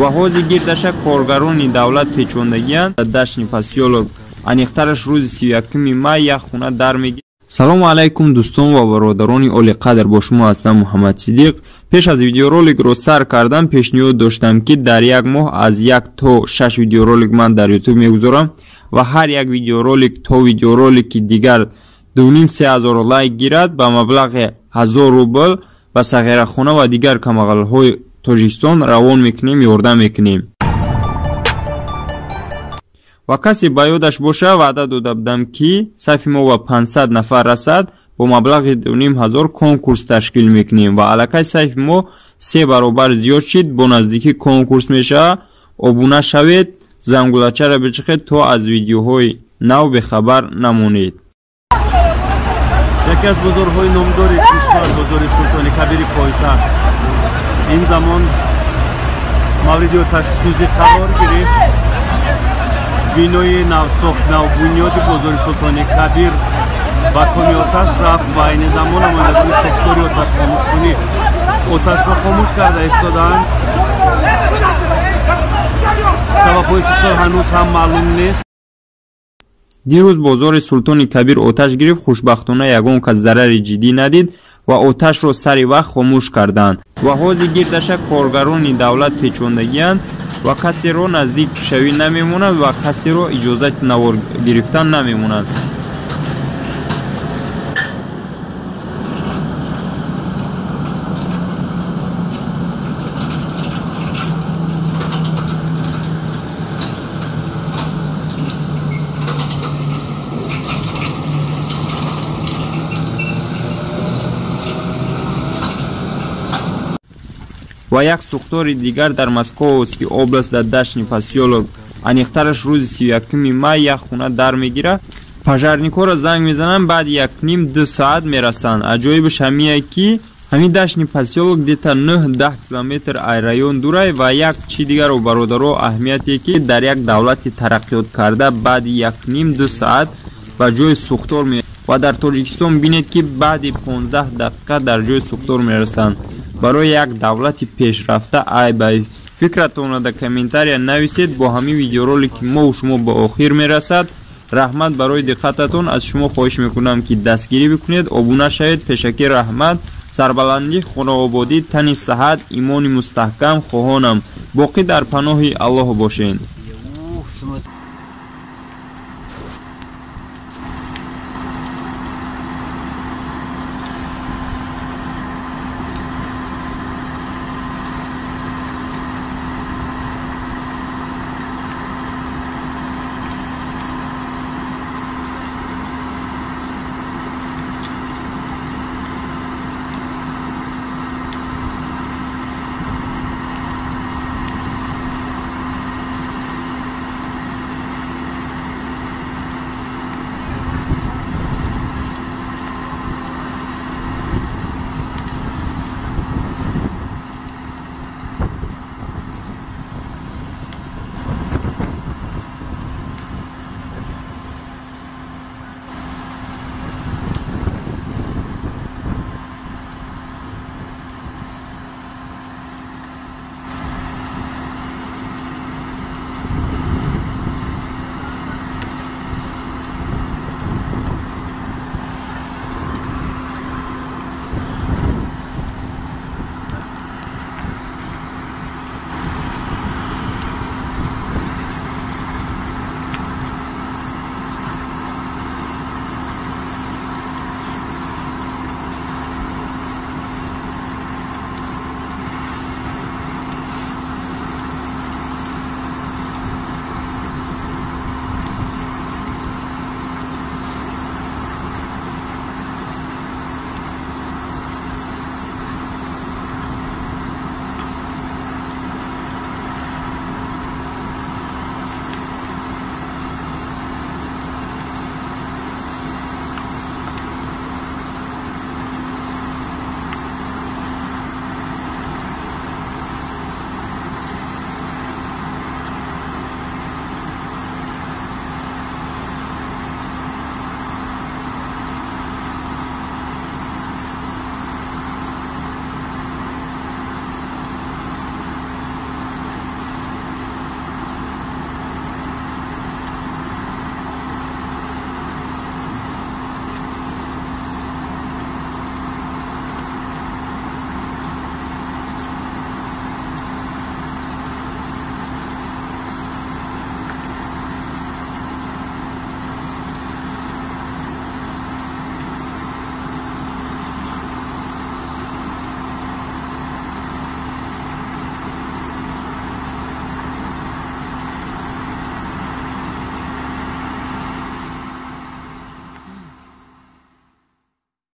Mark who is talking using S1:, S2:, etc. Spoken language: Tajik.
S1: ва ҳози гирдаша коргарони давлат печондагиянд. Дашни Посёлок аниқтараш рӯзи 31 май як хона дар мегирад. салому алайкум дӯстон ва бародарони оли қадр, бо шумо ҳастам Муҳаммад Сидиқ. пеш аз видеороликро сар кардам пешниҳод доштам ки дар як моҳ аз 1 то 6 видеоролик ман дар YouTube мегузорам ва ҳар як видеоролик то видеоролики дигар 2,5-3,000 лайк гирад ба маблағи 1000 рубл ба сағирахона ва дигар камағалҳои Тоҷикистон равон мекунем, ёрдам мекунем. ва касе ба ёдаш боша ваъда дода будам ки сайфи мо ба 500 нафар расад бо маблағи 2500 конкурс ташкил мекунем ва аллакай сайфи мо 3 баробар зиёд шид, бо наздикӣ конкурс мешава. обуна шавед, зангулачаро бичахед то аз видеоҳои нав бехабар намонед.
S2: яке аз бозорҳои номдори кишвар, бозори Султони Кабири пойтахт, ин замон мавриди оташсӯзӣ қарор гирифт. бинои навсохт, навбунёди бозори Султони Кабир ба коми оташ рафт ва айни замон амондагони сохтори оташхомӯшкунӣ оташро хомӯш карда истодаанд. сабабҳои сӯхтор ҳанӯз ҳам маълум нест.
S1: дирӯз бозори Султони Кабир оташ гирифт. хушбахтона ягон кас зарари ҷиддӣ надид ва оташро сари вақт хомӯш карданд. ва ҳози гирдаша коргарони давлат печондагиянд ва касеро наздик шавӣ намемонад ва касеро иҷозати навор гирифтан намемонад. ва як сӯхтори дигар дар Московский област дар Дашни Посёлок аниқтараш рӯзи 31 май як хона дар мегирад. пожарникҳоро занг мезананд, баъди 1,5-2 соат мерасанд. аҷоибаш ҳамие ки ҳамин Дашни Посёлок дета 9-10 километр ай район дурай ва як чи дигаро бародаро аҳамияте ки дар як давлати тараққиёт карда баъди 1,5-2 соат ба ҷои сӯхтор ва дар Тоҷикистон бинед ки баъди 15 дақиқа дар ҷои сӯхтор мерасанд. барои як давлати пешрафта ай бай фикратона дар комментария нависед. бо ҳамин видеоролики мо шумо ба охир мерасад. раҳмат барои диққататон. аз шумо хоҳиш мекунам ки дастгирӣ бикунед, обуна шавед. пешакӣ раҳмат. сарбаландӣ, хонаободӣ, тани саҳат, имони мустаҳкам хоҳонам. боқӣ дар паноҳи Аллоҳ бошед.